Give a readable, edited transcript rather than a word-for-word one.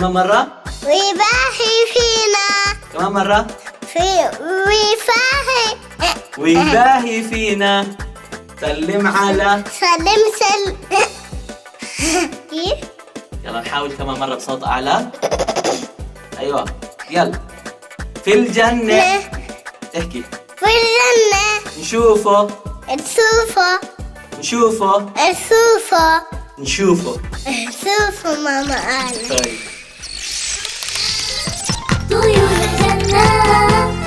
كمان مرة. ويباهي فينا. كمان مرة. ويباهي. ويباهي فينا. سلم على. سلم. كيف؟ يلا نحاول كمان مرة بصوت أعلى. أيوة يلا. في الجنة. احكي. في الجنة. نشوفه. نشوفه ماما قالت. طيب. طيور الجنة